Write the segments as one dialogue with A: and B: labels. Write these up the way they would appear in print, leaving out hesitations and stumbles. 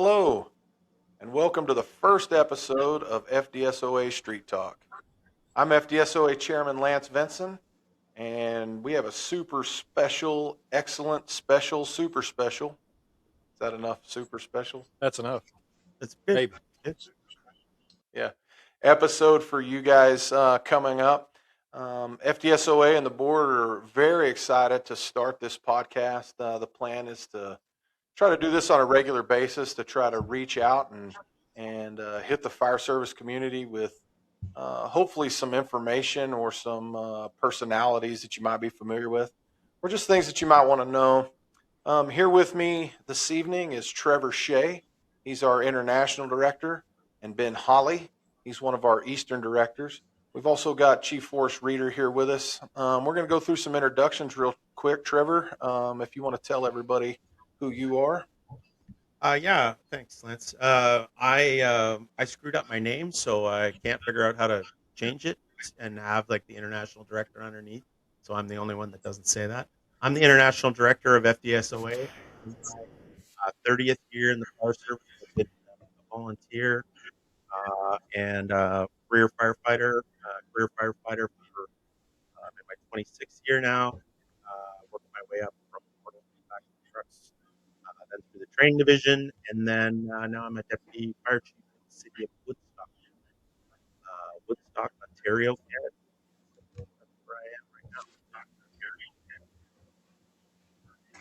A: Hello, and welcome to the first episode of FDSOA Street Talk. I'm FDSOA Chairman Lance Vinson, and we have a super special, excellent, special, super special. Is that enough super special?
B: That's enough.
C: That's good.
B: Maybe.
A: Yeah. Episode for you guys coming up. FDSOA and the board are very excited to start this podcast. The plan is to try to do this on a regular basis to try to reach out and hit the fire service community with hopefully some information or some personalities that you might be familiar with, or just things that you might want to know. Here with me this evening is Trevor Shea. He's our international director, and Ben Holly. He's one of our Eastern directors. We've also got Chief Forrest Reeder here with us. We're going to go through some introductions real quick. Trevor, if you want to tell everybody who you are.
C: Yeah, thanks, Lance. I screwed up my name, so I can't figure out how to change it and have like the international director underneath. So I'm the only one that doesn't say that. I'm the international director of FDSOA. It's my 30th year in the fire service. I've been a volunteer and career firefighter. For I'm in my 26th year now. Working my way up from back to trucks. Then through the training division, and then now I'm a deputy fire chief in the city of Woodstock, Ontario, Canada. So that's where I am right now.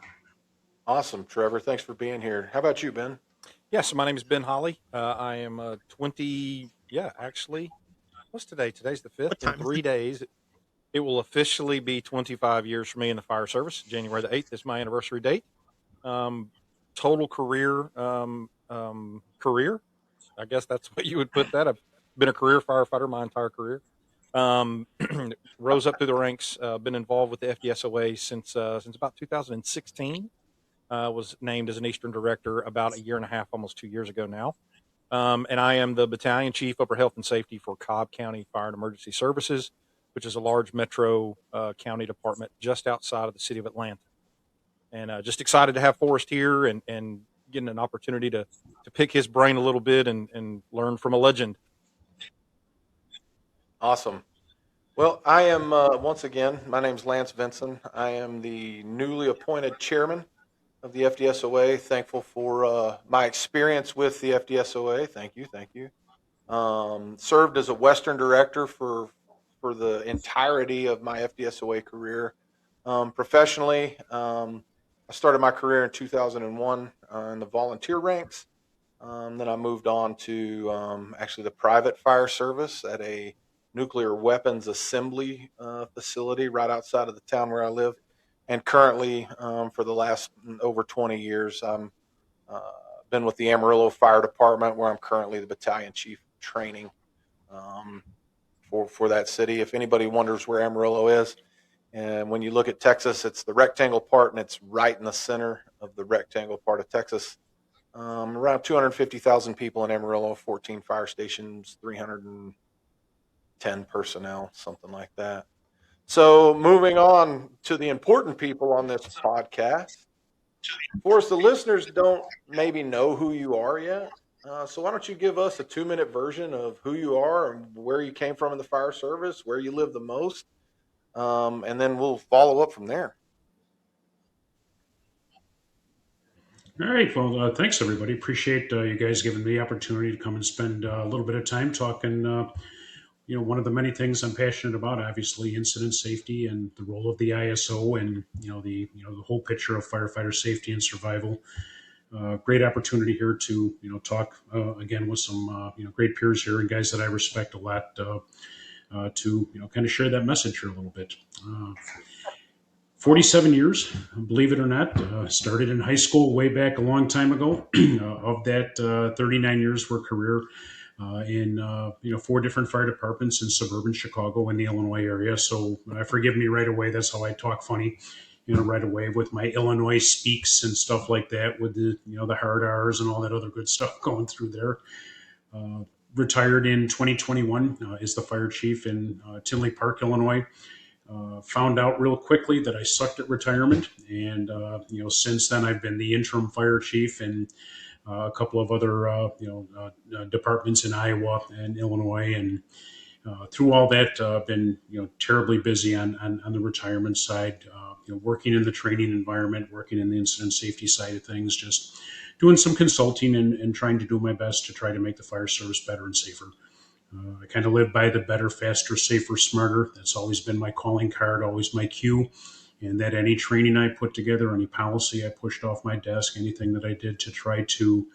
A: Awesome, Trevor. Thanks for being here. How about you, Ben?
B: Yeah, so my name is Ben Holly. I am 20, actually, what's today? Today's the 5th. In 3 days, it will officially be 25 years for me in the fire service. January the 8th is my anniversary date. Total career, I guess that's what you would put that. I've been a career firefighter my entire career. Rose up through the ranks, been involved with the FDSOA since about 2016. Was named as an Eastern Director about a year and a half, almost 2 years ago now. And I am the Battalion Chief over Health and Safety for Cobb County Fire and Emergency Services, which is a large metro county department just outside of the city of Atlanta. And just excited to have Forrest here and getting an opportunity to pick his brain a little bit and learn from a legend.
A: Awesome. Well, I am, once again, my name's Lance Vinson. I am the newly appointed chairman of the FDSOA. Thankful for my experience with the FDSOA. Thank you. Served as a Western director for the entirety of my FDSOA career. Professionally, I started my career in 2001 in the volunteer ranks. Then I moved on to actually the private fire service at a nuclear weapons assembly facility right outside of the town where I live. And currently, for the last over 20 years, I'm been with the Amarillo Fire Department, where I'm currently the battalion chief of training for that city. If anybody wonders where Amarillo is, and when you look at Texas, it's the rectangle part, and it's right in the center of the rectangle part of Texas. Around 250,000 people in Amarillo, 14 fire stations, 310 personnel, something like that. So moving on to the important people on this podcast. Forrest, the listeners don't maybe know who you are yet. So why don't you give us a 2-minute version of who you are and where you came from in the fire service, where you live the most, and then we'll follow up from there.
D: All right. Well, thanks, everybody. Appreciate you guys giving me the opportunity to come and spend a little bit of time talking. One of the many things I'm passionate about, obviously, incident safety and the role of the ISO, and the whole picture of firefighter safety and survival. Great opportunity here to talk again with some great peers here and guys that I respect a lot to kind of share that message here a little bit. 47 years, believe it or not. Started in high school way back a long time ago. Of that, 39 years were career in 4 different fire departments in suburban Chicago and the Illinois area. So forgive me right away. That's how I talk funny, right away with my Illinois speaks and stuff like that, with the the hard R's and all that other good stuff going through there. Retired in 2021 as the fire chief in Tinley Park, Illinois. Found out real quickly that I sucked at retirement, and since then I've been the interim fire chief and a couple of other departments in Iowa and Illinois, and through all that, been terribly busy on the retirement side. Working in the training environment, working in the incident safety side of things, just doing some consulting and trying to do my best to try to make the fire service better and safer. I kind of live by the better, faster, safer, smarter. That's always been my calling card, always my cue. And that any training I put together, any policy I pushed off my desk, anything that I did to try to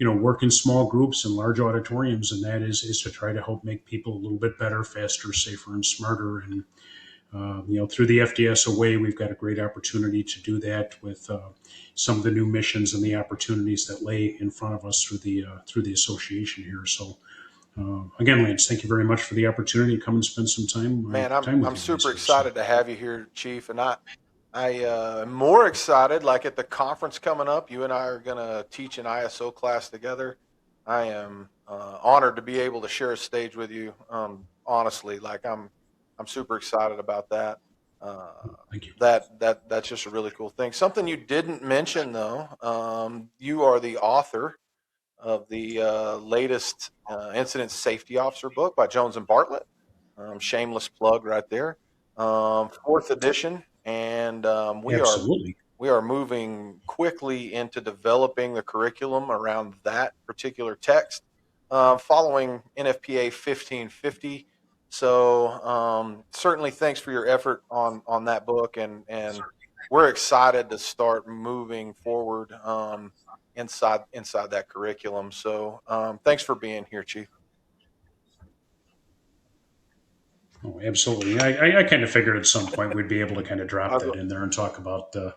D: work in small groups and large auditoriums, and that is to try to help make people a little bit better, faster, safer, and smarter. And through the FDSOA, we've got a great opportunity to do that with some of the new missions and the opportunities that lay in front of us through the association here. So. Again, Lance, thank you very much for the opportunity to come and spend some time.
A: Man,
D: time with
A: I'm
D: you
A: super
D: guys here.
A: excited to have you here, Chief, and I am more excited. Like at the conference coming up, you and I are going to teach an ISO class together. I am honored to be able to share a stage with you. Honestly, like I'm super excited about that.
D: Thank you.
A: That's just a really cool thing. Something you didn't mention though, you are the author of the latest incident safety officer book by Jones and Bartlett. Shameless plug right there. Fourth edition, and
D: Absolutely.
A: we are moving quickly into developing the curriculum around that particular text, following NFPA 1550. So certainly, thanks for your effort on that book, and we're excited to start moving forward inside that curriculum. So thanks for being here, Chief.
D: Oh, absolutely. I kind of figured at some point we'd be able to kind of drop that in there and talk about the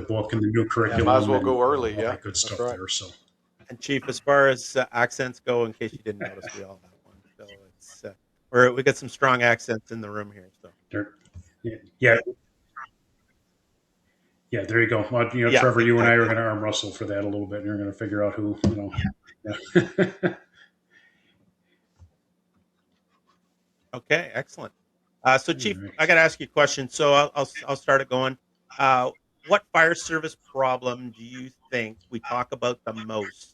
D: book and the new curriculum.
A: Might as well
D: and
A: go early.
D: all
A: Yeah,
D: that good stuff
A: right.
D: there. So.
C: And Chief, as far as accents go, in case you didn't notice, we all have one. So it's we got some strong accents in the room here. So
D: There, yeah. Yeah, there you go. Well,
C: Yeah,
D: Trevor, you and I are
C: exactly.
D: going to arm wrestle for that a little bit, and you're going to figure out who. Yeah.
C: Okay, excellent. So, Chief,
D: All right.
C: I got to ask you a question. So I'll start it going. What fire service problem do you think we talk about the most,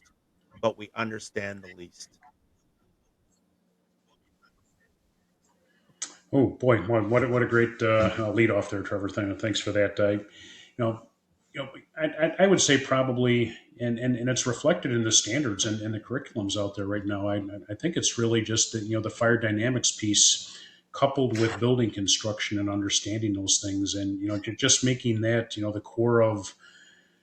C: but we understand the least?
D: Oh boy, what a great lead off there, Trevor. Thanks for that. Know, I would say probably, and it's reflected in the standards and the curriculums out there right now. I think it's really just the fire dynamics piece coupled with building construction and understanding those things, and just making that the core of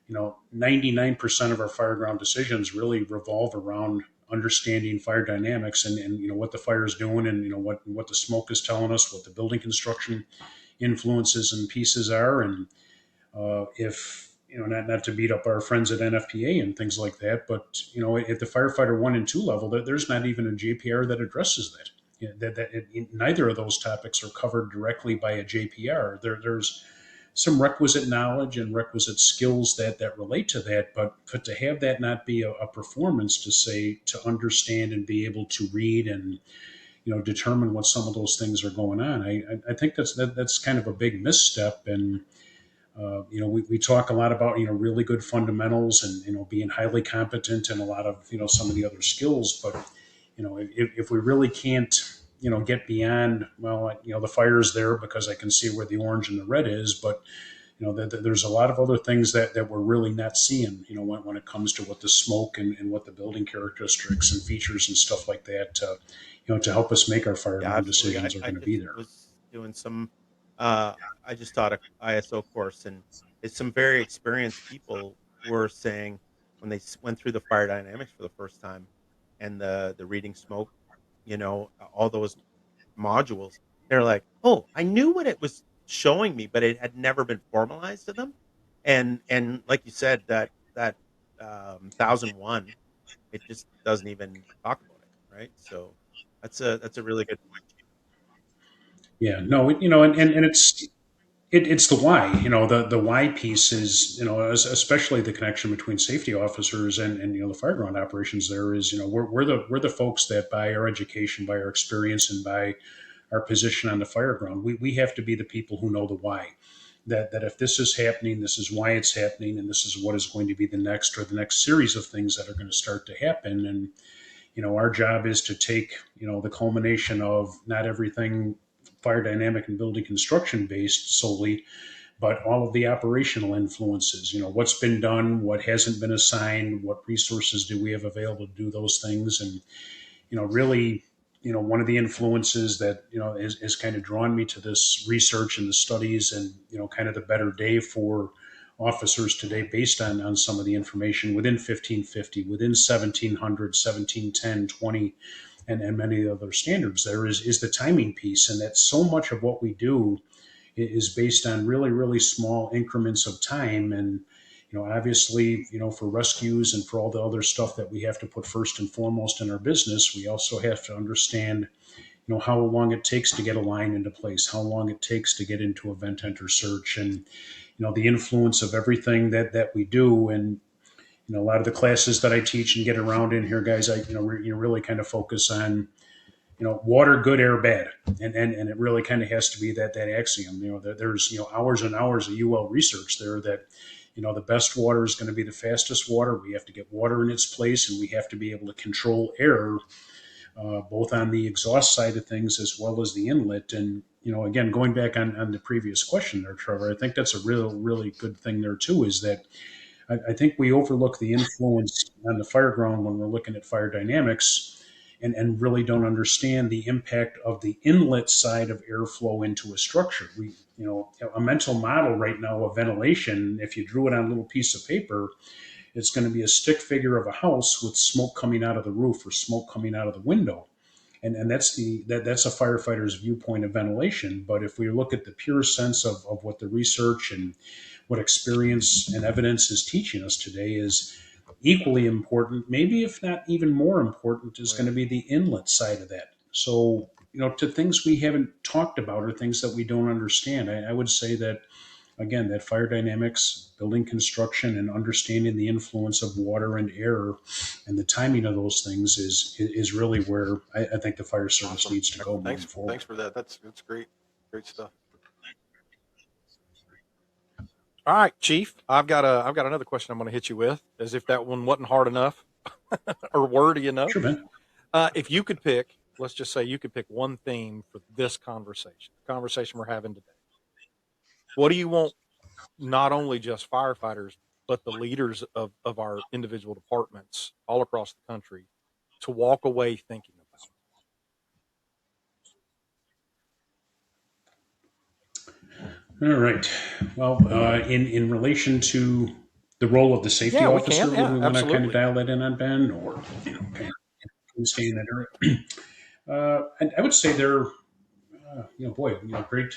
D: 99% of our fireground decisions really revolve around understanding fire dynamics and what the fire is doing, and what the smoke is telling us, what the building construction influences and pieces are, and if not to beat up our friends at NFPA and things like that, but at the firefighter 1 and 2 level, there's not even a JPR that addresses that. Neither of those topics are covered directly by a JPR. There's some requisite knowledge and requisite skills that relate to that, but to have that not be a performance, to understand and be able to read and determine what some of those things are going on, I think that's kind of a big misstep. And we talk a lot about really good fundamentals and being highly competent in a lot of some of the other skills, but if we really can't get beyond, well, the fire's there because I can see where the orange and the red is, but there's a lot of other things that we're really not seeing when it comes to what the smoke and what the building characteristics and features and stuff like that to help us make our fire decisions are going to be there.
C: Was doing some. I just taught a ISO course, and it's some very experienced people were saying when they went through the fire dynamics for the first time, and the reading smoke, all those modules, they're like, oh, I knew what it was showing me, but it had never been formalized to them. And like you said, that 1001, it just doesn't even talk about it, right? So that's a really good point.
D: Yeah, no, and it's the why. The why piece is especially the connection between safety officers and the fireground operations. There is we're the folks that by our education, by our experience, and by our position on the fireground, we have to be the people who know the why. that if this is happening, this is why it's happening, and this is what is going to be the next series of things that are going to start to happen. And our job is to take the culmination of not everything fire dynamic and building construction based solely, but all of the operational influences. What's been done, what hasn't been assigned, what resources do we have available to do those things, and really, one of the influences that is kind of drawn me to this research and the studies, and kind of the better day for officers today based on some of the information within 1550, within 1700, 1710, 20, and many other standards there is the timing piece. And that so much of what we do is based on really, really small increments of time. And obviously, for rescues and for all the other stuff that we have to put first and foremost in our business, we also have to understand, how long it takes to get a line into place, how long it takes to get into a vent enter search, and, the influence of everything that we do. And, a lot of the classes that I teach and get around in here, guys, I, really kind of focus on, water good, air bad, and it really kind of has to be that axiom. There's hours and hours of UL research there that the best water is going to be the fastest water. We have to get water in its place, and we have to be able to control air, both on the exhaust side of things as well as the inlet. And again, going back on the previous question there, Trevor, I think that's a really good thing there too. Is that I think we overlook the influence on the fire ground when we're looking at fire dynamics, and really don't understand the impact of the inlet side of airflow into a structure. A mental model right now of ventilation, if you drew it on a little piece of paper, it's going to be a stick figure of a house with smoke coming out of the roof or smoke coming out of the window. And that's a firefighter's viewpoint of ventilation. But if we look at the pure sense of what the research and what experience and evidence is teaching us today, is equally important, maybe if not even more important, is going to be the inlet side of that. So, to things we haven't talked about or things that we don't understand, I would say that, again, that fire dynamics, building construction, and understanding the influence of water and air and the timing of those things is really where I think the fire service needs to go moving forward.
A: Thanks for that. That's great stuff.
B: All right, Chief, I've got another question I'm going to hit you with, as if that one wasn't hard enough or wordy enough.
D: Sure, man.
B: If you could pick, let's just say you could pick one theme for this conversation, the conversation we're having today. What do you want, not only just firefighters, but the leaders of our individual departments all across the country to walk away thinking about?
D: All right. Well, in relation to the role of the safety officer,
B: we
D: want to kind of dial that in on, Ben, or kind of stay in that area. I would say they're, great.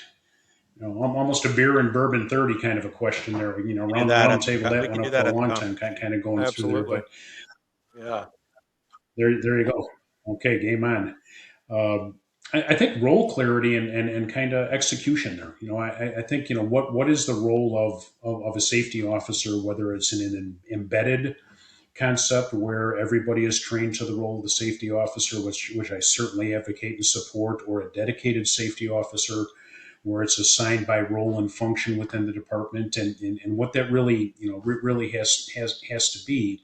D: Almost a beer and bourbon 30 kind of a question there. Round table that one up for a long time, kind of going through there. But
A: yeah,
D: there you go. Okay, game on. I think role clarity and kind of execution there. I think what is the role of a safety officer, whether it's in an embedded concept where everybody is trained to the role of the safety officer, which I certainly advocate and support, or a dedicated safety officer where it's assigned by role and function within the department, and what that really really has to be.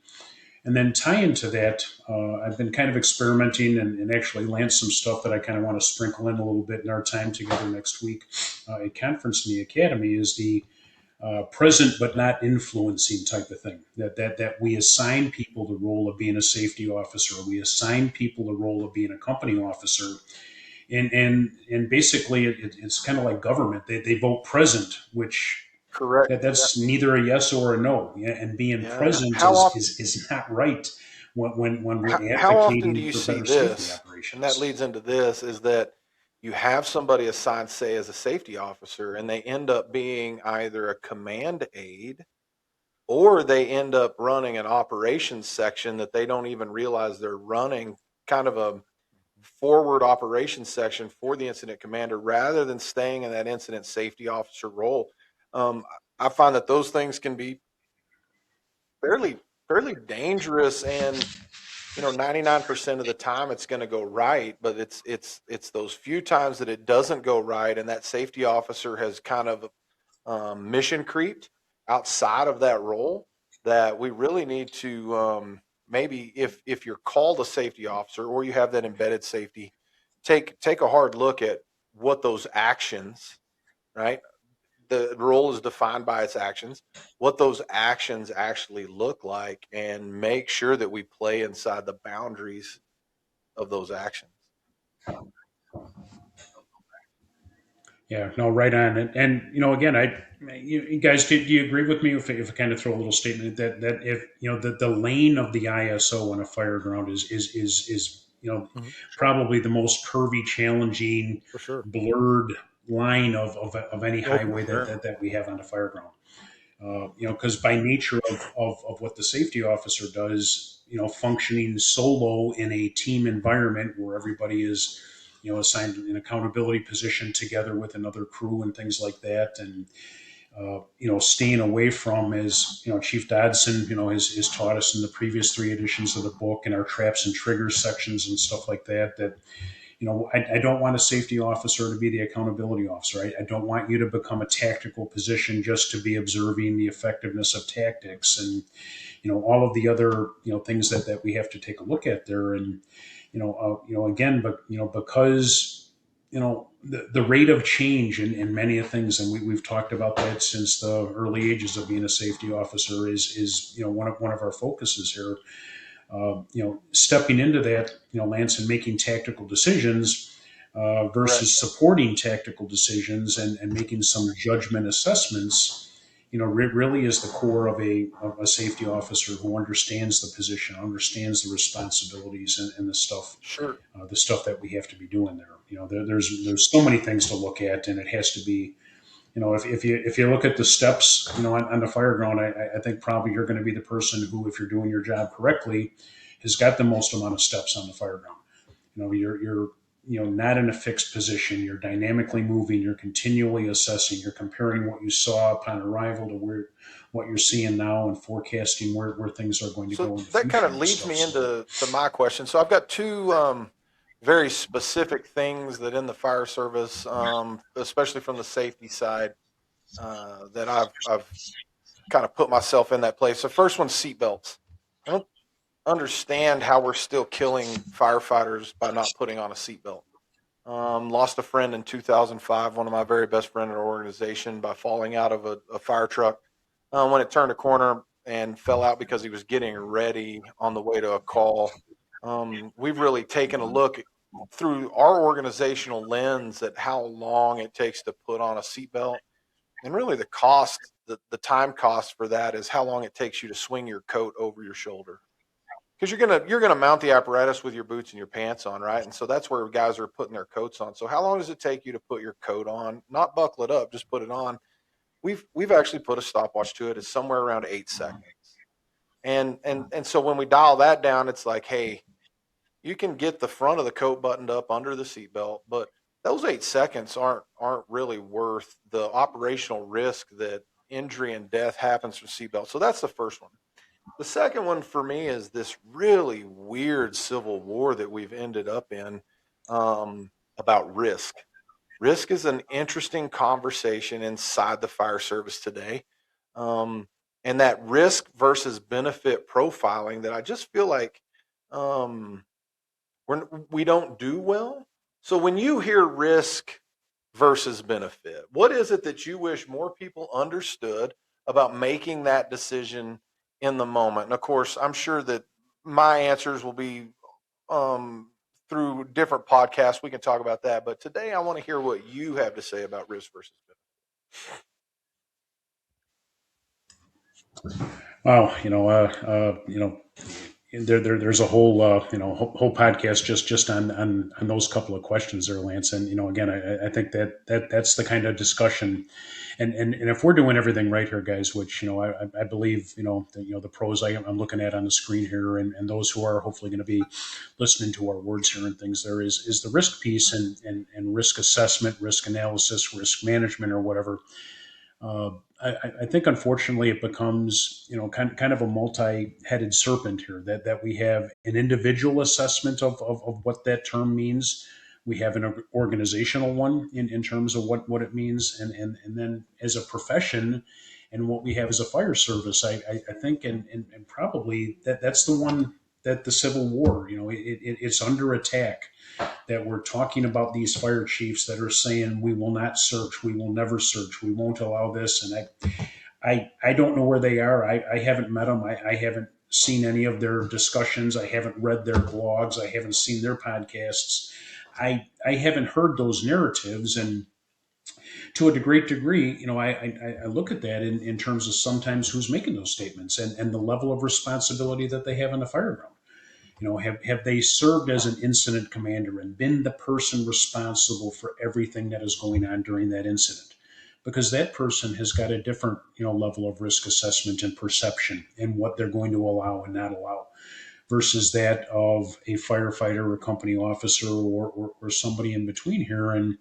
D: And then tie into that, I've been kind of experimenting and actually lanced some stuff that I kind of want to sprinkle in a little bit in our time together next week at conference in the academy, is the present but not influencing type of thing. That we assign people the role of being a safety officer, we assign people the role of being a company officer, and basically it's kind of like government. They vote present, which
A: correct.
D: That's neither a yes or a no. And being present is not right when we're advocating
A: how often do you
D: for
A: see
D: better
A: this?
D: safety operations.
A: And that leads into this, is that you have somebody assigned, say, as a safety officer, and they end up being either a command aide, or they end up running an operations section that they don't even realize they're running, kind of a forward operations section for the incident commander, rather than staying in that incident safety officer role. I find that those things can be fairly dangerous, and 99% of the time it's going to go right, but it's those few times that it doesn't go right, and that safety officer has kind of mission creeped outside of that role, that we really need to maybe, if you're called a safety officer or you have that embedded safety, take a hard look at what those actions, right? The role is defined by its actions, what those actions actually look like, and make sure that we play inside the boundaries of those actions.
D: Yeah, no, right on. And again, you guys, do you agree with me if I kind of throw a little statement that if the lane of the ISO on a fire ground is
B: Mhm.
D: probably the most curvy, challenging,
B: For sure.
D: blurred line of any
B: Oh, for
D: highway
B: sure.
D: that we have on the fire ground. Because by nature of what the safety officer does, functioning solo in a team environment where everybody is, assigned an accountability position together with another crew and things like that. And, staying away from, as, Chief Dodson, has taught us in the previous 3 editions of the book and our traps and triggers sections and stuff like that I don't want a safety officer to be the accountability officer. I don't want you to become a tactical position just to be observing the effectiveness of tactics and, all of the other, things that we have to take a look at there. And, again, but, because, the rate of change in many of things, and we've talked about that since the early ages of being a safety officer is one of our focuses here. Stepping into that, Lance, and making tactical decisions
A: Correct.
D: versus supporting tactical decisions and making some judgment assessments, really is the core of a safety officer who understands the position, understands the responsibilities and
A: Sure.
D: the stuff that we have to be doing there. There's so many things to look at, and it has to be, if you look at the steps, on the fire ground, I think probably you're going to be the person who, if you're doing your job correctly, has got the most amount of steps on the fire ground. You're not in a fixed position. You're dynamically moving. You're continually assessing. You're comparing what you saw upon arrival to what you're seeing now and forecasting where things are going to
A: So
D: go in the
A: that kind
D: future
A: of
D: and
A: leads
D: stuff.
A: me
D: So
A: into my question. So I've got two very specific things that in the fire service, especially from the safety side, that I've kind of put myself in that place. The first one's seatbelts. I don't understand how we're still killing firefighters by not putting on a seatbelt. Lost a friend in 2005, one of my very best friends in our organization, by falling out of a fire truck when it turned a corner and fell out because he was getting ready on the way to a call. We've really taken a look through our organizational lens at how long it takes to put on a seatbelt, and really the cost, the time cost for that is how long it takes you to swing your coat over your shoulder, because you're gonna mount the apparatus with your boots and your pants on, right? And so that's where guys are putting their coats on. So how long does it take you to put your coat on? Not buckle it up, just put it on. We've actually put a stopwatch to it. It's somewhere around 8 seconds. And so when we dial that down, it's like, hey, you can get the front of the coat buttoned up under the seatbelt, but those 8 seconds aren't really worth the operational risk that injury and death happens from seatbelt. So that's the first one. The second one for me is this really weird civil war that we've ended up in, about risk. Risk is an interesting conversation inside the fire service today. Um, and that risk versus benefit profiling that I just feel like um, we don't do well. So when you hear risk versus benefit, what is it that you wish more people understood about making that decision in the moment? And of course, I'm sure that my answers will be um, through different podcasts. We can talk about that. But today, I want to hear what you have to say about risk versus
D: wow, there's a whole whole podcast just on those couple of questions there, Lance. And again, I think that's the kind of discussion, and if we're doing everything right here, guys, which I believe the pros I'm looking at on the screen here, and those who are hopefully going to be listening to our words here and things, there is the risk piece and risk assessment, risk analysis, risk management, or whatever. I think unfortunately it becomes kind of a multi-headed serpent here, that we have an individual assessment of what that term means, We have an organizational one in terms of what it means. And then as a profession and what we have as a fire service, I think, and probably that's the one that the Civil War, it's under attack, that we're talking about these fire chiefs that are saying, we will not search, we will never search, we won't allow this. And I don't know where they are. I haven't met them. I haven't seen any of their discussions. I haven't read their blogs. I haven't seen their podcasts. I haven't heard those narratives. And to a great degree, I look at that in terms of sometimes who's making those statements and the level of responsibility that they have in the fire ground. Have they served as an incident commander and been the person responsible for everything that is going on during that incident? Because that person has got a different, level of risk assessment and perception in what they're going to allow and not allow versus that of a firefighter or company officer or somebody in between here. And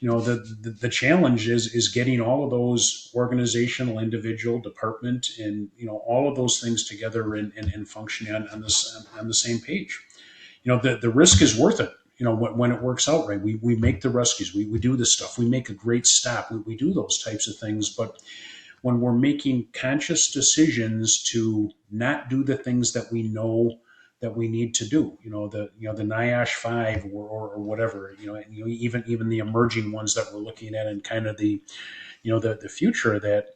D: the challenge is getting all of those organizational, individual, department, and all of those things together and functioning on the same page. The risk is worth it. When it works out right, we make the rescues, we do this stuff, we make a great stop, we do those types of things. But when we're making conscious decisions to not do the things that we know that we need to do, the NIOSH 5 or whatever, and even the emerging ones that we're looking at, and kind of the future of that,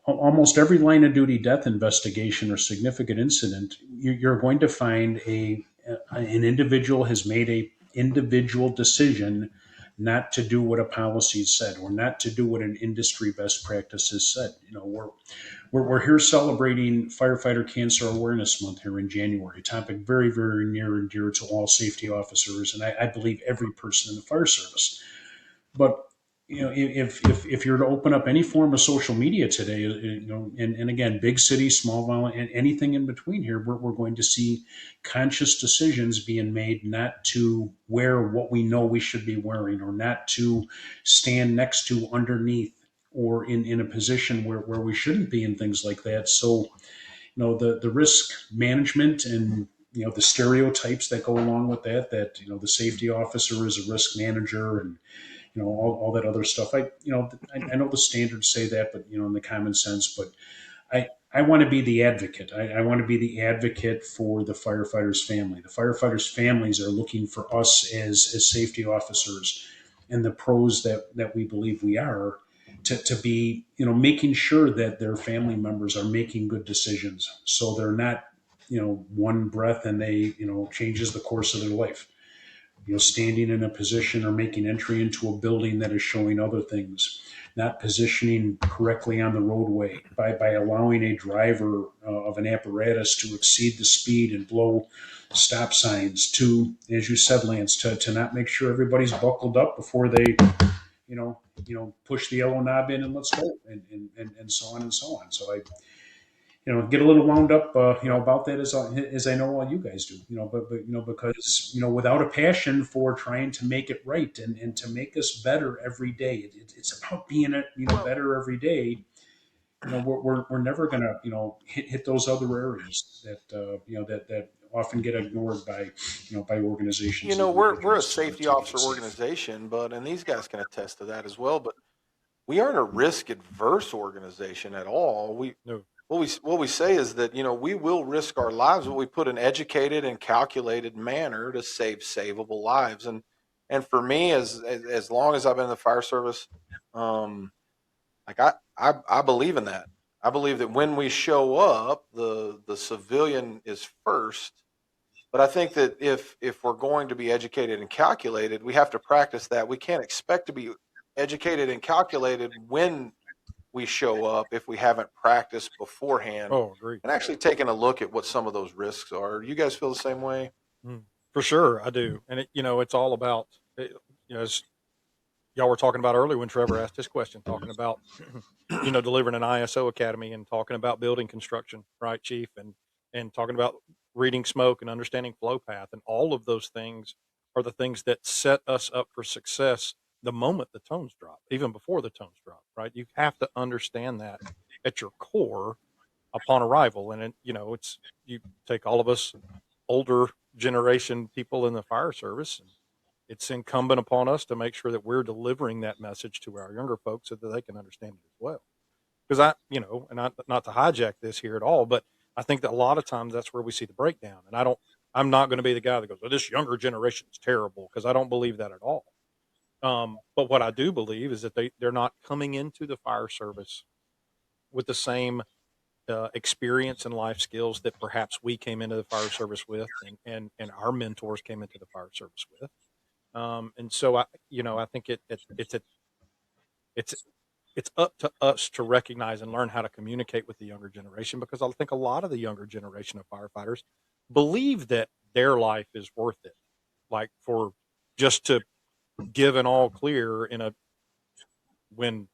D: almost every line of duty death investigation or significant incident, you're going to find an individual has made a individual decision not to do what a policy said or not to do what an industry best practice has said. We're here celebrating Firefighter Cancer Awareness Month here in January, a topic very, very near and dear to all safety officers, and I believe every person in the fire service. But if you're to open up any form of social media today, and again, big city, small valley, and anything in between here, we're going to see conscious decisions being made not to wear what we know we should be wearing, or not to stand next to, underneath, or in a position where we shouldn't be, and things like that. So, the risk management and the stereotypes that go along with that the safety officer is a risk manager, and all that other stuff. I know the standards say that, but in the common sense. But I want to be the advocate. I want to be the advocate for the firefighters' family. The firefighters' families are looking for us as safety officers and the pros that we believe we are to be making sure that their family members are making good decisions, so they're not one breath and they changes the course of their life. Standing in a position or making entry into a building that is showing other things, not positioning correctly on the roadway by allowing a driver of an apparatus to exceed the speed and blow stop signs, to, as you said, Lance, to not make sure everybody's buckled up before they, push the yellow knob in and let's go, and so on and so on. So I, get a little wound up, about that as I know all you guys do, but because, without a passion for trying to make it right and to make us better every day, it's about being better every day. We're never going to, hit those other areas that often get ignored by organizations. And
A: We're a
D: individuals
A: safety
D: to make
A: officer
D: it safe.
A: organization, and these guys can attest to that as well. But we aren't a risk adverse organization at all.
B: No.
A: What we say is that we will risk our lives, but we put an educated and calculated manner to save savable lives. And for me, as long as I've been in the fire service, like I believe in that. I believe that when we show up, the civilian is first. But I think that if we're going to be educated and calculated, we have to practice that. We can't expect to be educated and calculated when we show up if we haven't practiced beforehand
B: Oh, agreed.
A: and actually taken a look at what some of those risks are. You guys feel the same way?
B: For sure, I do. And it's all about, as y'all were talking about earlier when Trevor asked his question, talking about, delivering an ISO academy and talking about building construction, right, Chief? And talking about reading smoke and understanding flow path. And all of those things are the things that set us up for success the moment the tones drop, even before the tones drop, right? You have to understand that at your core upon arrival. And, you take all of us older generation people in the fire service, and it's incumbent upon us to make sure that we're delivering that message to our younger folks so that they can understand it as well. Because and not to hijack this here at all, but I think that a lot of times that's where we see the breakdown. And I'm not going to be the guy that goes, "Oh, this younger generation is terrible," because I don't believe that at all. But what I do believe is that they're not coming into the fire service with the same experience and life skills that perhaps we came into the fire service with, and our mentors came into the fire service with. And so I think it's it's up to us to recognize and learn how to communicate with the younger generation, because I think a lot of the younger generation of firefighters believe that their life is worth it, like for just to give an all clear when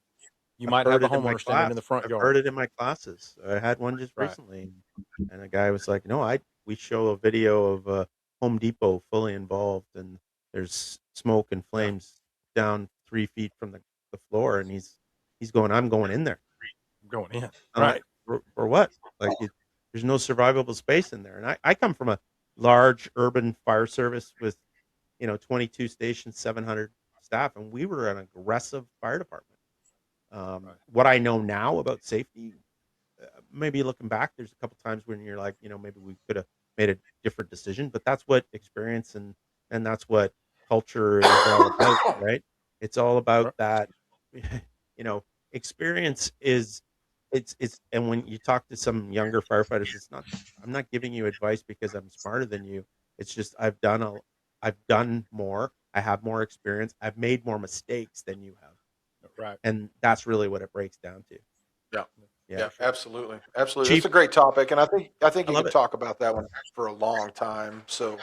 B: you
C: I've
B: might have
C: heard
B: the
C: it in my
B: homeowner standing
C: class.
B: in the front
C: I've
B: yard.
C: heard it in my classes. I had one just
B: Right.
C: recently, and a guy was like, "No, we show a video of Home Depot fully involved, and there's smoke and
B: Yeah.
C: flames down 3 feet from the floor, and he's going, I'm going in there.
B: Going in.
C: I'm like,
B: Right.
C: for what? Like, there's no survivable space in there. And I come from a large urban fire service with 22 stations, 700 staff, and we were an aggressive fire department.
B: Right.
C: What I know now about safety, maybe looking back, there's a couple times when you're like, maybe we could have made a different decision, but that's what experience and that's what culture is all about, right? It's all about
B: Right.
C: that, experience is it's and when you talk to some younger firefighters, it's not I'm not giving you advice because I'm smarter than you. It's just I've done more, I have more experience, I've made more mistakes than you have.
B: Right.
C: And that's really what it breaks down to.
A: Yeah.
C: Yeah.
A: Yeah, absolutely. Absolutely.
C: Chief,
A: It's a great topic. And I think
C: I
A: you
C: love
A: could
C: it.
A: talk about that one for a long time. So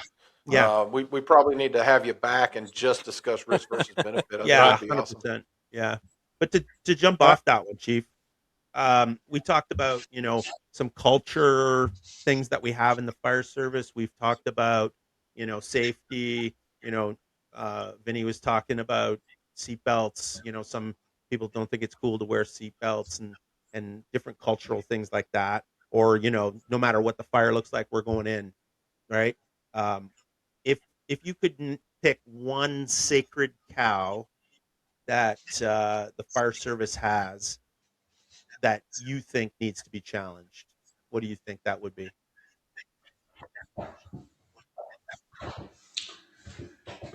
C: Yeah.
A: we probably need to have you back and just discuss risk versus benefit. I think
C: Yeah,
A: that'd be awesome.
C: 100%. Yeah. But to jump
B: Right.
C: off that one, Chief, we talked about, some culture things that we have in the fire service. We've talked about, safety, Vinny was talking about seatbelts. Some people don't think it's cool to wear seatbelts and different cultural things like that. Or, no matter what the fire looks like, we're going in, right? Um, if you could pick one sacred cow that the fire service has that you think needs to be challenged, what do you think that would be?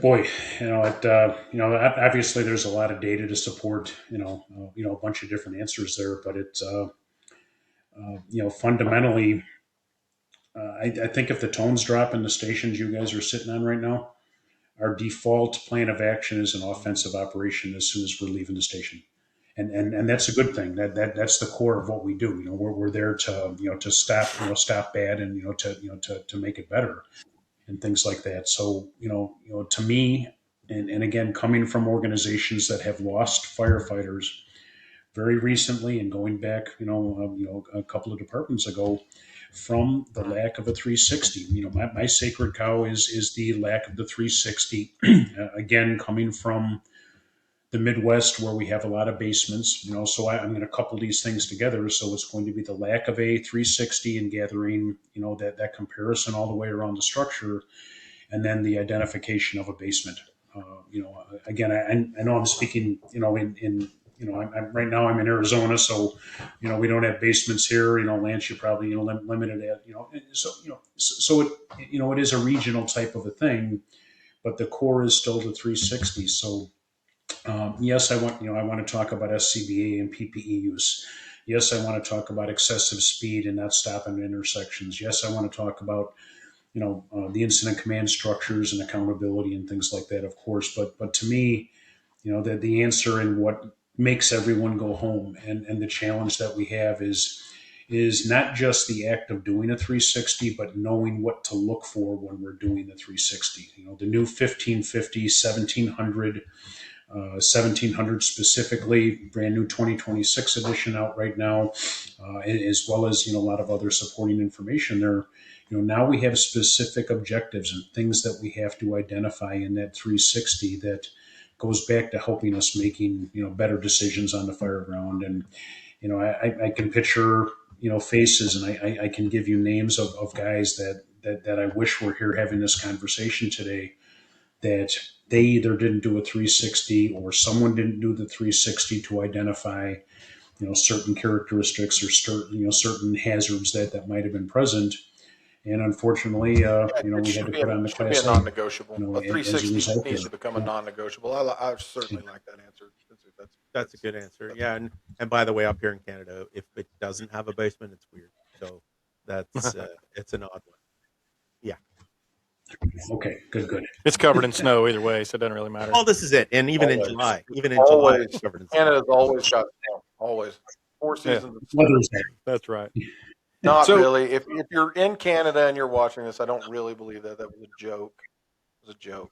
D: Boy, obviously there's a lot of data to support, a bunch of different answers there, but it's, fundamentally, I think if the tones drop in the stations you guys are sitting on right now, our default plan of action is an offensive operation as soon as we're leaving the station. And that's a good thing. That's the core of what we do. We're there to, to stop bad and, to make it better and things like that. So, to me, and again, coming from organizations that have lost firefighters very recently and going back, a couple of departments ago, from the lack of a 360. My sacred cow is the lack of the 360. Again, coming from the Midwest where we have a lot of basements, so I'm going to couple these things together. So it's going to be the lack of a 360 and gathering, that comparison all the way around the structure, and then the identification of a basement. Again, I know I'm speaking, in I'm right now I'm in Arizona, so we don't have basements here. Lance, you're probably limited at so it is a regional type of a thing, but the core is still the 360. So yes, I want to talk about SCBA and PPE use. Yes, I want to talk about excessive speed and not stopping at intersections. Yes, I want to talk about the incident command structures and accountability and things like that, of course. But to me, the answer and what makes everyone go home and the challenge that we have is not just the act of doing a 360, but knowing what to look for when we're doing the 360. The new 1550, 1700, 1700 specifically, brand new 2026 edition out right now, as well as a lot of other supporting information there. Now we have specific objectives and things that we have to identify in that 360 that goes back to helping us making better decisions on the fire ground. And I can picture faces, and I can give you names of guys that I wish were here having this conversation today that they either didn't do a 360 or someone didn't do the 360 to identify, certain characteristics or certain hazards that might have been present. And unfortunately,
A: It
D: we had
A: should
D: to
A: be
D: put on the
A: should be a
D: Class A,
A: non-negotiable. A
D: as a
A: 360
D: result
A: needs
D: of
A: to
D: it.
A: become a non-negotiable. I certainly like that answer.
C: That's a good answer. Yeah, and by the way, up here in Canada, if it doesn't have a basement, it's weird. So that's it's an odd one. Yeah.
D: Okay, good.
B: It's covered in snow either way, so it doesn't really matter.
C: Oh, this is it. And even in
A: Always.
C: July,
A: Always.
C: it's covered in snow.
A: Canada's always got snow. Always. 4
B: Yeah.
A: seasons of snow.
D: Weather's there.
B: That's right.
A: Not
B: So-
A: really. If you're in Canada and you're watching this, I don't really believe that. That was a joke. It was a joke.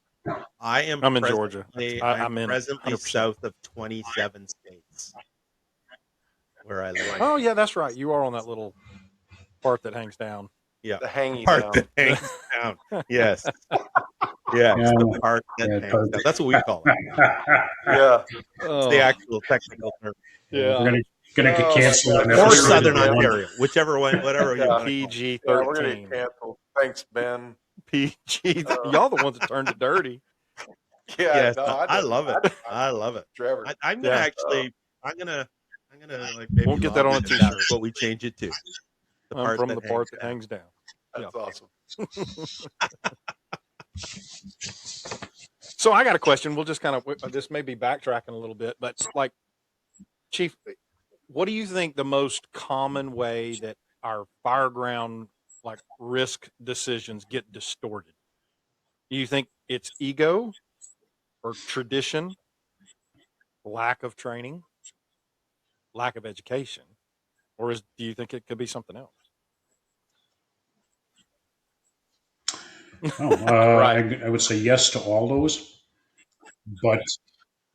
B: I'm in Georgia. I'm in
C: presently
B: 100%.
C: south of 27 states where I live.
B: Oh yeah, that's right. You are on that little part that hangs down.
C: Yeah,
A: The hanging
C: part
A: down.
C: that hangs down. Yes. Yeah, it's the part that hangs
D: part
C: down. That's what we call it.
A: Yeah.
C: It's the actual technical term.
B: Yeah.
D: We're gonna get
A: Oh,
D: canceled.
A: my
D: on
A: God.
D: that
C: Or
D: episode.
C: Southern Ontario, whichever one, whatever you
A: Yeah.
C: want to call it.
B: PG
A: Yeah, we're gonna
B: 13.
A: get canceled. Thanks, Ben.
B: PG. Y'all the ones that turned it dirty.
A: Yeah,
C: Yes,
A: no,
C: I love it. I love it.
A: Trevor.
C: I'm gonna
B: Yeah.
C: actually, I'm gonna like maybe
B: We'll get that on a
C: lobby
B: t-shirt.
C: that's what we change it to.
B: I'm from the part that
C: hangs down.
B: hangs down.
A: That's awesome.
B: So I got a question. We'll just kind of, this may be backtracking a little bit, but like, Chief, what do you think the most common way that our fireground like risk decisions get distorted? Do you think it's ego or tradition, lack of training, lack of education, or do you think it could be something else? Right.
D: I would say yes to all those, but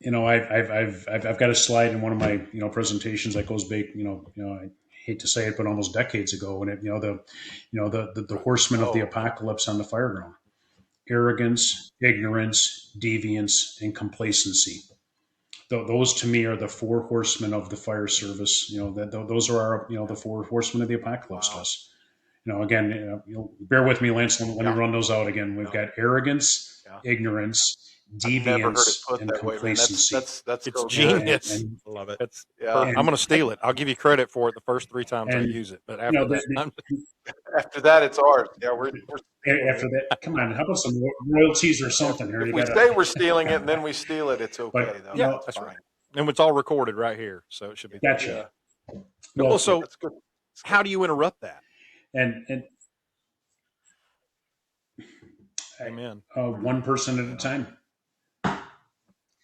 D: I've got a slide in one of my presentations that goes back I hate to say it, but almost decades ago, and the horsemen of the apocalypse on the fireground: arrogance, ignorance, deviance, and complacency. Those to me are the four horsemen of the fire service. Those are our the four horsemen of the apocalypse. To us. Again, bear with me, Lance. Let me run those out again. We've got arrogance, ignorance,
A: I've never heard it
D: deviance,
A: put
D: and
A: that way, man.
D: complacency.
A: That's
B: It's
A: goes
B: genius.
D: And,
C: I love it.
B: That's
A: Yeah.
B: perfect. I'm going to steal it. I'll give you credit for it the first 3 times I
D: And,
B: use it, but after that,
A: After that, it's ours. Yeah, we're
D: after that, come on, how about some royalties or something here?
A: if
D: You
A: we
D: gotta-
A: say we're stealing it and then we steal it, it's okay
D: But,
A: though.
B: yeah,
A: That's
B: that's
A: fine.
B: right. And it's all recorded right here, so it should be.
D: Gotcha.
A: Yeah.
B: Well, so
A: That's good.
B: how do you interrupt that?
D: And
B: Amen.
D: one person at a time.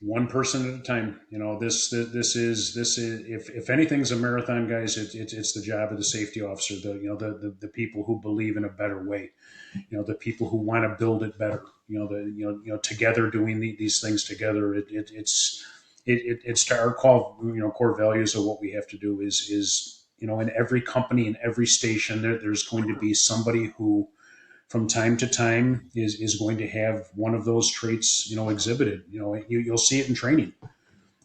D: One person at a time. This is if anything's a marathon, guys, it's the job of the safety officer. The people who believe in a better way. The people who want to build it better. Together doing these things together. It's our core values of what we have to do is in every company, in every station, there's going to be somebody who, from time to time, is going to have one of those traits, exhibited. You'll see it in training.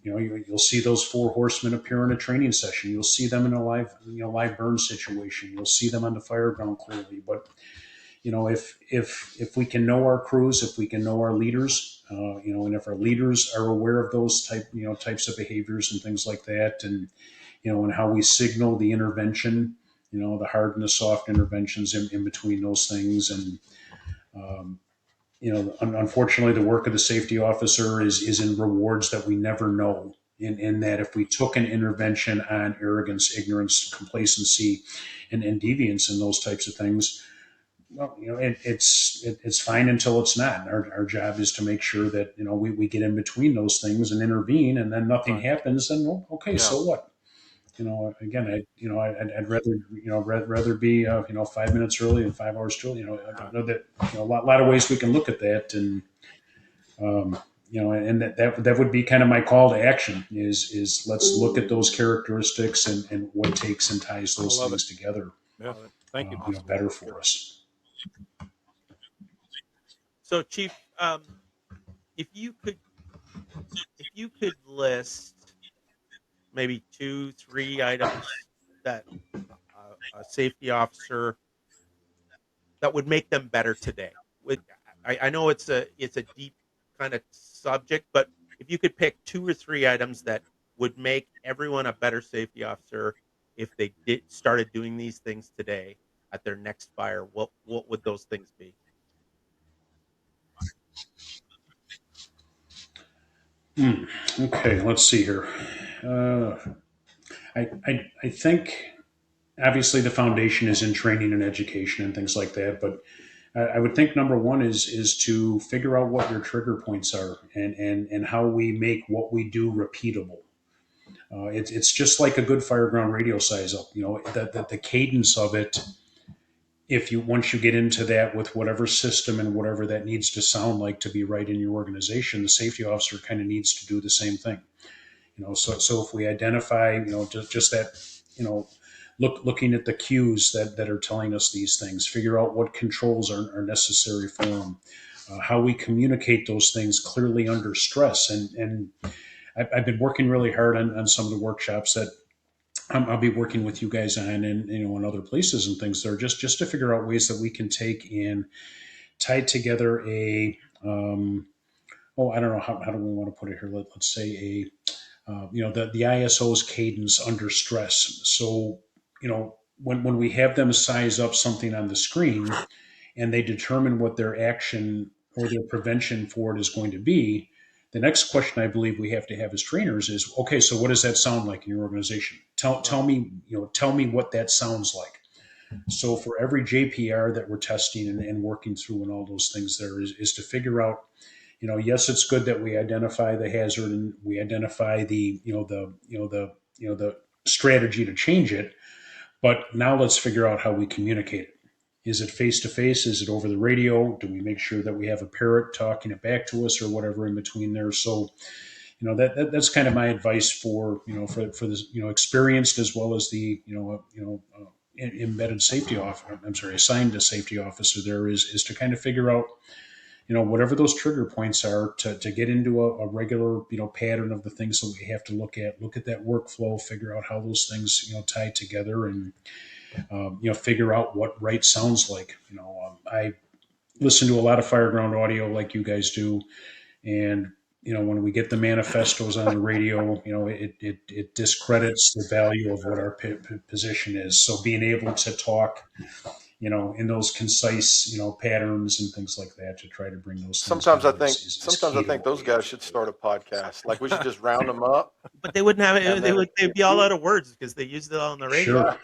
D: You'll see those four horsemen appear in a training session. You'll see them in a live burn situation. You'll see them on the fireground clearly. But if we can know our crews, if we can know our leaders, and if our leaders are aware of those types of behaviors and things like that, and and how we signal the intervention, the hard and the soft interventions in between those things. And, unfortunately, the work of the safety officer is in rewards that we never know. In that, if we took an intervention on arrogance, ignorance, complacency, and deviance and those types of things, well, it's fine until it's not. Our job is to make sure that, we get in between those things and intervene, and then nothing happens. Then, well, okay, so what? Again, I'd rather be 5 minutes early and 5 hours too. I know that a lot of ways we can look at that, and and that would be kind of my call to action is let's look at those characteristics and what takes and ties those things together.
B: Yeah. Thank you.
D: Better for us.
C: So, Chief, if you could list maybe 2-3 items that a safety officer that would make them better today. I know it's a deep kind of subject, but if you could pick 2 or 3 items that would make everyone a better safety officer if they started doing these things today at their next fire, what would those things be?
D: Okay, let's see here. Uh, I think obviously the foundation is in training and education and things like that, but I would think number one is to figure out what your trigger points are and how we make what we do repeatable. It's just like a good fireground radio size up. You know, the cadence of it. If you once you get into that with whatever system and whatever that needs to sound like to be right in your organization, the safety officer kind of needs to do the same thing. You know, so if we identify, just that, you know, looking at the cues that are telling us these things, figure out what controls are necessary for them, how we communicate those things clearly under stress, and I've been working really hard on some of the workshops that I'll be working with you guys on, and in other places and things there, just to figure out ways that we can take and tie together a I don't know how do we want to put it here. Let's say the ISO's cadence under stress. So when we have them size up something on the screen and they determine what their action or their prevention for it is going to be, the next question I believe we have to have as trainers is, okay, so what does that sound like in your organization? Tell me what that sounds like. So for every JPR that we're testing and working through and all those things, there is to figure out, yes, it's good that we identify the hazard and we identify the strategy to change it, but now let's figure out how we communicate it. Is it face to face? Is it over the radio? Do we make sure that we have a parrot talking it back to us or whatever in between there? So, that's kind of my advice for this, experienced as well as the, embedded safety officer. I'm sorry, assigned a safety officer there is to kind of figure out, whatever those trigger points are to get into a regular, pattern of the things that we have to look at that workflow, figure out how those things, tie together and, figure out what right sounds like. I listen to a lot of fireground audio like you guys do. And, when we get the manifestos on the radio, it discredits the value of what our position is. So being able to talk, in those concise, patterns and things like that to try to bring those things
A: Sometimes I
D: together
A: think
D: is
A: sometimes
D: key
A: I
D: to
A: think
D: what
A: those
D: we have
A: guys
D: to
A: should
D: do.
A: start a podcast. Like we should just round them up
C: But they wouldn't have
A: and
C: it.
A: then
C: They'd be all out of words because they used it all on the radio.
D: Sure.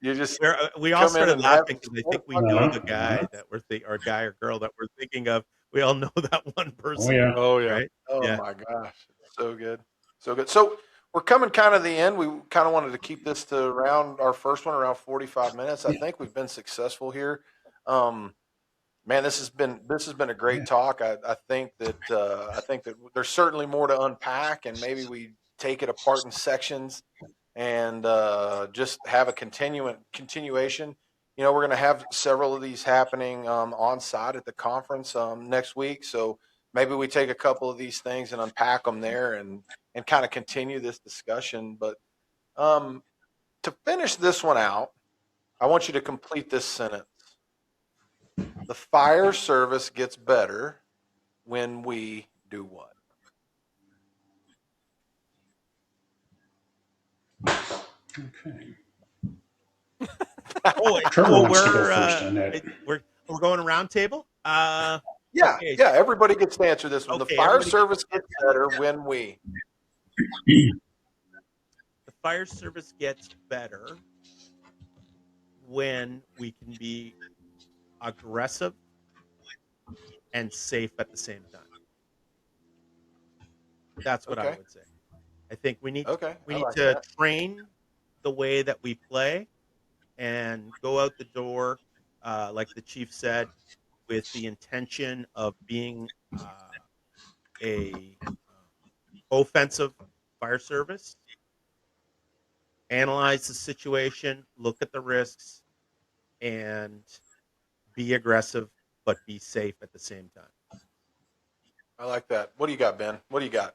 A: yeah, you just
C: We all
A: come in
C: started
A: and have them
C: laughing because I
A: start
C: think
A: a
C: we know
A: podcast.
C: the
D: Uh-huh.
C: guy that or guy or girl that we're thinking of. We all know that one
D: Oh,
C: person,
D: yeah.
B: Oh yeah.
C: right?
A: Oh
C: Yeah.
A: my gosh, so good, so good. So we're coming kind of the end. We kind of wanted to keep this to around our first one around 45 minutes. I
D: Yeah.
A: think we've been successful here. Um, Man, this has been a great
D: Yeah.
A: talk. I think that there's certainly more to unpack, and maybe we take it apart in sections and just have a continuation. We're going to have several of these happening on site at the conference next week. So maybe we take a couple of these things and unpack them there and kind of continue this discussion. But um, to finish this one out, I want you to complete this sentence. The fire service gets better when we do what?
D: Okay. Trevor
C: Oh,
D: wants to go first on that.
C: we're going around table.
A: Yeah,
C: Okay,
A: yeah. Everybody gets to answer this one. The
C: okay.
A: fire
C: Everybody,
A: service gets better when we.
C: the fire service gets better when we can be aggressive and safe at the same time. That's what I
A: Okay,
C: would say. I think
A: okay.
C: we
A: I
C: need
A: like
C: to
A: that.
C: train the way that we play and go out the door, like the chief said, with the intention of being a offensive fire service. Analyze the situation, look at the risks, and be aggressive, but be safe at the same time.
A: I like that. What do you got, Ben? What do you got?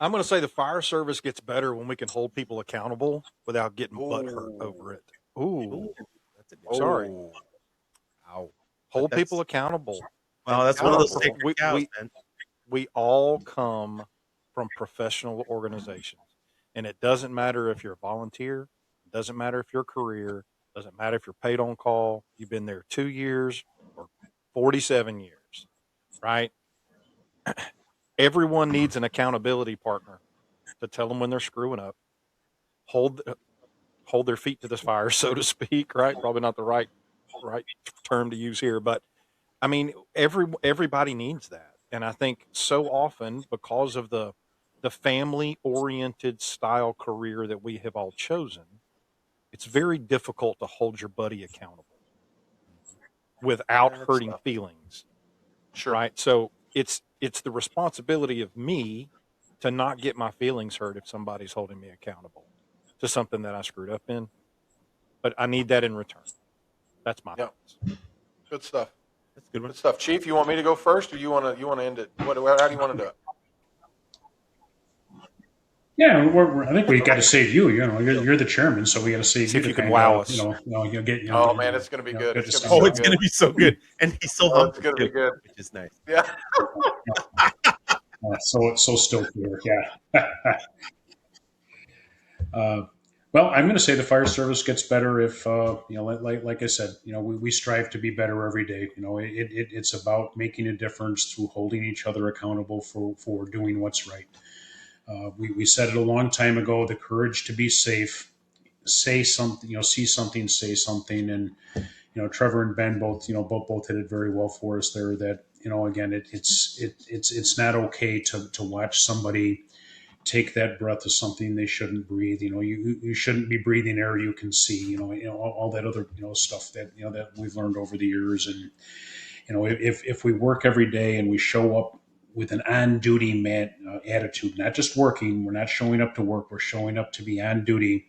B: I'm going to say the fire service gets better when we can hold people accountable without getting butt hurt
A: Oh,
B: over it. Ooh,
C: Ooh, that's a good one.
B: sorry.
A: oh.
C: Wow. But
B: Hold people accountable.
C: Well, that's
A: I
C: one of
A: don't
C: those
A: know.
C: sacred cows, man.
B: We all come from professional organizations, and it doesn't matter if you're a volunteer, it doesn't matter if you're a career, doesn't matter if you're paid on call, you've been there 2 years or 47 years, right? Everyone needs an accountability partner to tell them when they're screwing up, hold hold their feet to the fire, so to speak, right? Probably not the right term to use here, but I mean, everybody needs that, and I think so often because of the family oriented style career that we have all chosen, it's very difficult to hold your buddy accountable without
A: That's
B: hurting
A: tough.
B: feelings,
A: Sure.
B: right? So it's the responsibility of me to not get my feelings hurt if somebody's holding me accountable to something that I screwed up in, but I need that in return. That's my
A: Yeah.
B: thoughts.
A: Good stuff.
C: That's a good one.
A: Good stuff. Chief, you want me to go first, or you want to end it? How do you want to do it?
D: Yeah, I think we got to save you. You're the chairman, so we got to save
B: See
D: you
B: if
D: to
B: you can
D: kind
B: wow
D: of,
B: us.
D: get,
A: Oh man, it's going to be good.
D: get
A: It's
D: the
A: going to be
D: sound
C: Oh,
A: so
C: it's
A: good.
C: gonna be so good, and he's so
A: Oh,
C: humble
A: it's going to be
C: too,
A: good.
C: which is nice.
A: Yeah.
D: so still here. Yeah. Well, I'm going to say the fire service gets better if, like I said, we strive to be better every day. It's about making a difference through holding each other accountable for doing what's right. We said it a long time ago, the courage to be safe, say something, see something, say something. And, Trevor and Ben both hit it very well for us there that, again, it's not okay to watch somebody take that breath of something they shouldn't breathe. You shouldn't be breathing air you can see. All that other stuff that that we've learned over the years. And if we work every day and we show up with an on-duty attitude, not just working, we're not showing up to work, we're showing up to be on duty.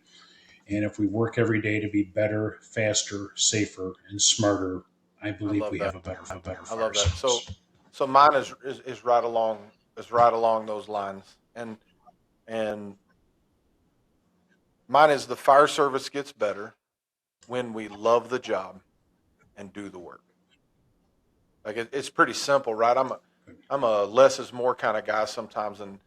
D: And if we work every day to be better, faster, safer, and smarter, I
A: I
D: believe
A: love
D: we
A: that.
D: have a better
A: I
D: fire
A: love that.
D: service.
A: So mine is right along those lines, and mine is the fire service gets better when we love the job and do the work. Like it's pretty simple, right? I'm a less is more kind of guy sometimes, and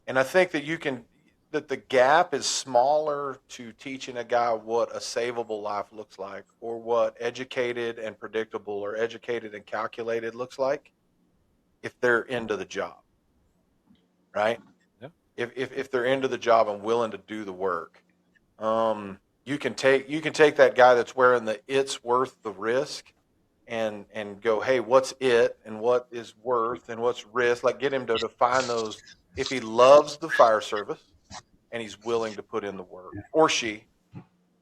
A: and I think that the gap is smaller to teaching a guy what a savable life looks like, or what educated and predictable, or educated and calculated looks like, if they're into the job, right?
B: Yeah.
A: If they're into the job and willing to do the work, you can take that guy that's wearing the "it's worth the risk" and go, hey, what's it and what is worth and what's risk? Like, get him to define those. If he loves the fire service and he's willing to put in the work, or she,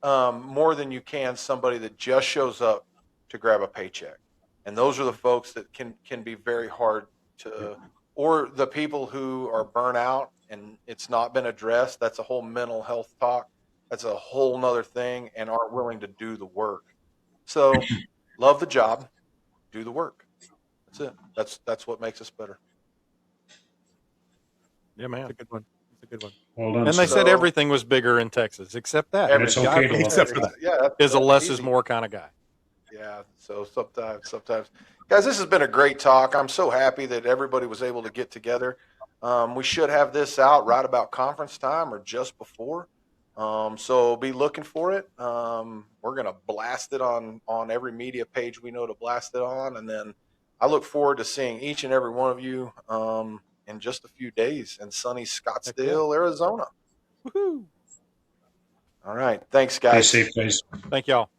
A: more than you can somebody that just shows up to grab a paycheck. And those are the folks that can be very hard to, or the people who are burnt out and it's not been addressed. That's a whole mental health talk. That's a whole nother thing, and aren't willing to do the work. So love the job, do the work. That's it. That's what makes us better.
B: Yeah,
C: That's
B: man.
C: a good one. That's a good one.
D: Well done,
B: And they
D: sir.
B: said
A: So
B: everything was bigger in Texas except that.
D: And it's
A: everything.
D: okay to
B: Guy
D: love
C: Except for that.
A: Yeah,
B: is a
A: that's
B: less is
A: easy.
B: more kind of guy.
A: Yeah. So sometimes, guys, this has been a great talk. I'm so happy that everybody was able to get together. We should have this out right about conference time or just before. So be looking for it. We're gonna blast it on every media page we know to blast it on, and then I look forward to seeing each and every one of you in just a few days in sunny
B: Heck yeah.
A: Scottsdale, Arizona.
B: Woohoo.
A: All right. Thanks,
D: Stay
A: guys.
D: safe, guys.
B: Thank y'all.